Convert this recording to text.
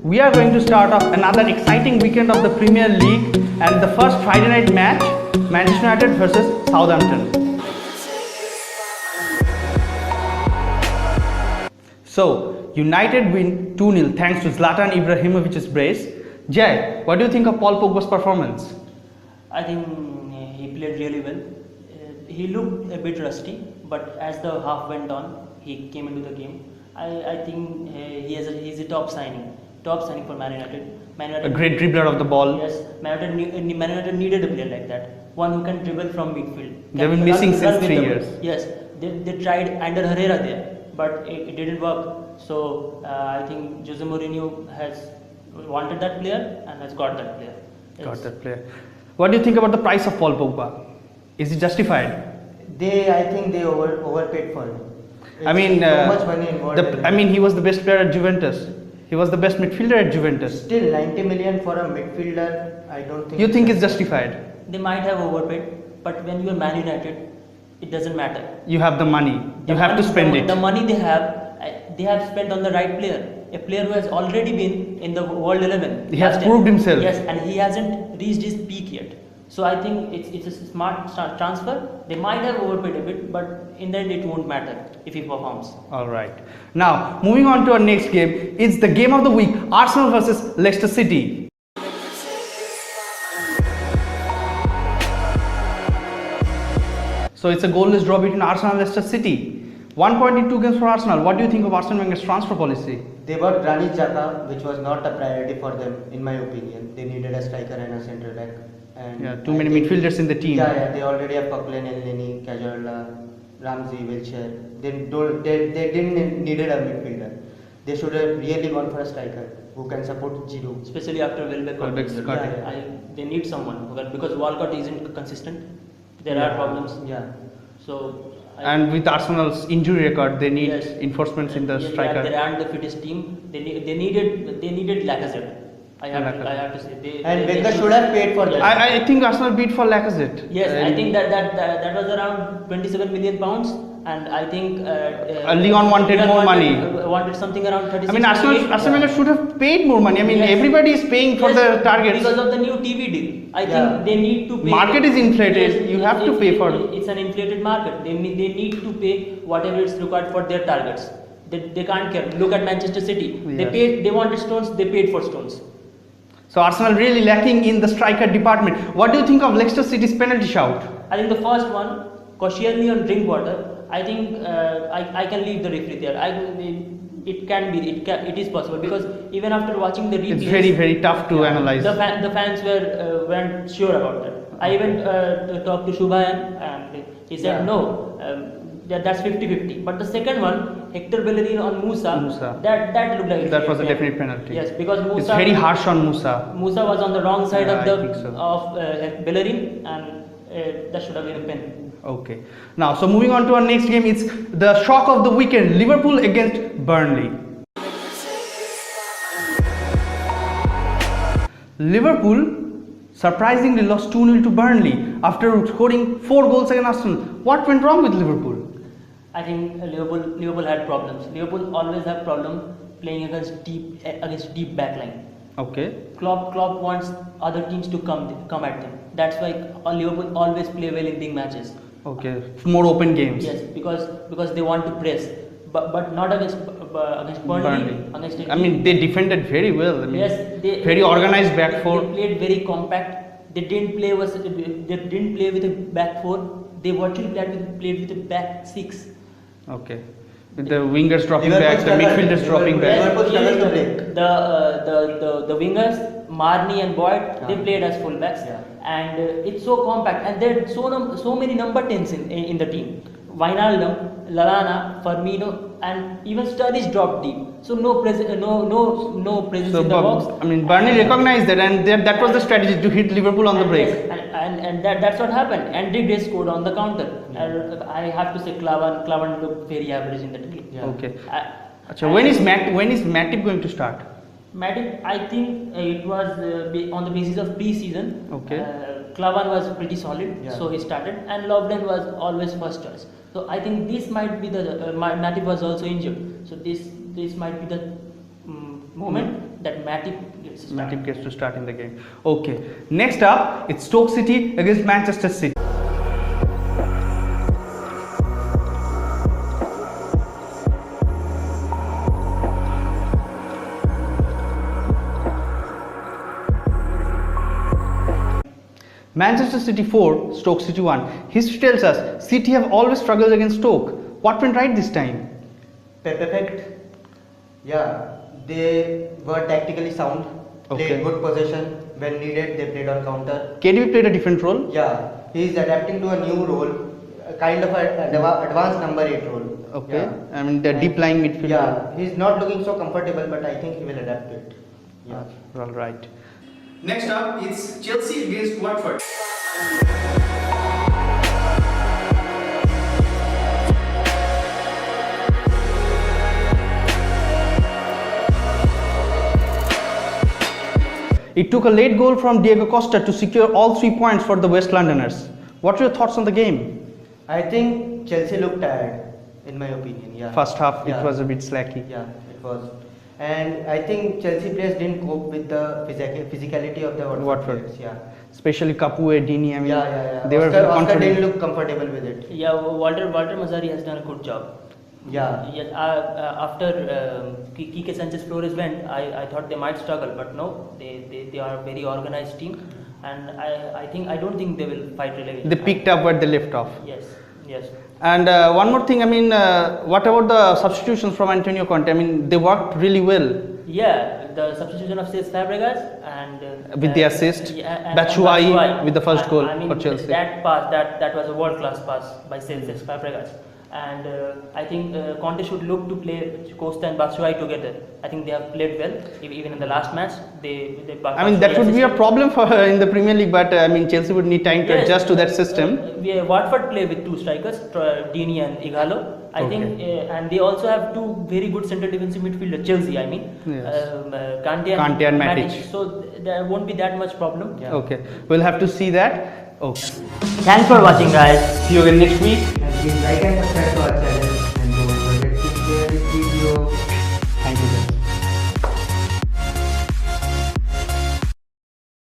we are going to start off another exciting weekend of the Premier League and the first Friday night match, Manchester United versus Southampton. So, United win 2-0 thanks to Zlatan Ibrahimovic's brace. Jay, what do you think of Paul Pogba's performance? I think he played really well. He looked a bit rusty, but as the half went on, he came into the game. I think he's a top signing for Man United. A great dribbler of the ball. Yes, Man United needed a player like that, one who can dribble from midfield. They've been missing since 3 years. Yes, they tried Ander Herrera there, but it didn't work. So I think Jose Mourinho has wanted that player and has got that player. Yes. Got that player. What do you think about the price of Paul Pogba? Is it justified? I think they overpaid for him. I mean, so much money involved. He was the best player at Juventus. He was the best midfielder at Juventus. Still, 90 million for a midfielder, I don't think. You think it's justified? They might have overpaid, but when you are Man United, it doesn't matter. You have the money. You have to spend it. The money they have spent on the right player. A player who has already been in the World 11. He has proved himself. Yes, and he hasn't reached his peak yet. So I think it's a smart transfer. They might have overpaid a bit, but in the end it won't matter if he performs. Alright. Now, moving on to our next game. It's the game of the week. Arsenal versus Leicester City. So it's a goalless draw between Arsenal and Leicester City. 1 point in 2 games for Arsenal. What do you think of Arsene Wenger's transfer policy? They bought Granit Xhaka, which was not a priority for them, in my opinion. They needed a striker and a centre back. And too many midfielders in the team. Yeah, they already have Coquelin, Elneny, Cazorla, Ramsey, Wilshere. They didn't needed a midfielder. They should have really gone for a striker who can support Giroud. Especially after Welbeck. They need someone because Walcott isn't consistent. There are problems. Yeah. So. And with Arsenal's injury record, they need enforcements in the striker. They aren't the fittest team. They needed Lacazette. I have to say. Wenger should have paid for that. I think Arsenal bid for Lacazette. Yes, I think that was around 27 million pounds, and I think Leon wanted more money. Wanted something around 36. I mean, Arsenal should have paid more money. I mean, everybody is paying for the targets because of the new TV deal. I think they need to pay. Market is inflated. Yes, you have to pay for. It's an inflated market. They need to pay whatever is required for their targets. They can't care. Look at Manchester City. Yes. They wanted Stones. They paid for Stones. So Arsenal really lacking in the striker department. What do you think of Leicester City's penalty shout? I think the first one, Koscielny on Drinkwater. I think I can leave the referee there. It is possible because even after watching the replay, it's very, very tough to analyze. The fans weren't sure about that. I even talked to Shubhayan and he said no, that's 50-50. But the second one, Hector Bellerin on Musa. That looked like that was a definite penalty. Yes, because Musa. It's very harsh on Musa. Musa was on the wrong side of Bellerin, and that should have been a pen. Okay. Now, so moving on to our next game, it's the shock of the weekend: Liverpool against Burnley. Liverpool surprisingly lost 2-0 to Burnley after scoring 4 goals against Arsenal. What went wrong with Liverpool? I think Liverpool had problems. Liverpool always have problem playing against deep backline. Okay. Klopp wants other teams to come at them. That's why Liverpool always play well in big matches. Okay. More open games. Yes, because they want to press, but not against Burnley. I mean, they defended very well. I mean, yes, very organized back four. They played very compact. They didn't play with a back four. They virtually played with a back six. Okay. With the wingers dropping back, the midfielders dropping back. The wingers, Marnie and Boyd, they played as fullbacks, and it's so compact, and there are so many number 10s in the team. Wijnaldum, Lallana, Firmino, and even Sturridge dropped deep. So no presence in the box. I mean, Burnley recognized that, and that was the strategy to hit Liverpool on the break. Yes, and that's what happened. And Gray scored on the counter. I have to say, Klavan looked very average in the team. Yeah. Okay. When is Matip going to start? Matip, I think it was on the basis of pre-season. Okay. Klavan was pretty solid, so he started, and Lovren was always first choice. So I think this might be the Matip was also injured. So this might be the moment that Matip gets to start in the game. Okay. Next up, it's Stoke City against Manchester City. Manchester City 4, Stoke City 1. History tells us City have always struggled against Stoke. What went right this time? Perfect. Yeah, they were tactically sound. Okay. Played good possession. When needed, they played on counter. KDB played a different role. Yeah, he is adapting to a new role, kind of an advanced number 8 role. Okay. Yeah. I mean the deep lying midfield. Yeah, he's not looking so comfortable, but I think he will adapt to it. Yeah. All right. Next up, it's Chelsea against Watford. It took a late goal from Diego Costa to secure all 3 points for the West Londoners. What are your thoughts on the game? I think Chelsea looked tired, in my opinion. Yeah. First half, Yeah. it was a bit slacky. Yeah, it was. And I think Chelsea players didn't cope with the physicality of the Watford players. Yeah. Especially Capoue, Dini. I mean, Yeah. they were Oscar confident. didn't look comfortable with it. Yeah, Walter Mazzari has done a good job. Yeah. After Quique Sanchez Flores went, I thought they might struggle, but no, they are a very organized team, and I don't think they will fight relegation. They picked up where they left off. Yes. And one more thing, I mean, what about the substitutions from Antonio Conte? I mean, they worked really well. Yeah, the substitution of Cesc Fabregas and With the assist, and Batshuayi with the first goal I mean, for Chelsea. That pass, that was a world class pass by Cesc Fabregas. And I think Conte should look to play Costa and Batshuayi together. I think they have played well. Even in the last match, I mean, that would be a problem for her in the Premier League, but I mean, Chelsea would need time to adjust to that system. Watford play with 2 strikers, Dini and Ighalo. I think, and they also have 2 very good central defensive midfielders. Chelsea, I mean, Kante and Matic. So there won't be that much problem. Yeah. Okay, we'll have to see that. Okay. Thanks for watching, guys. See you again next week. And please like and subscribe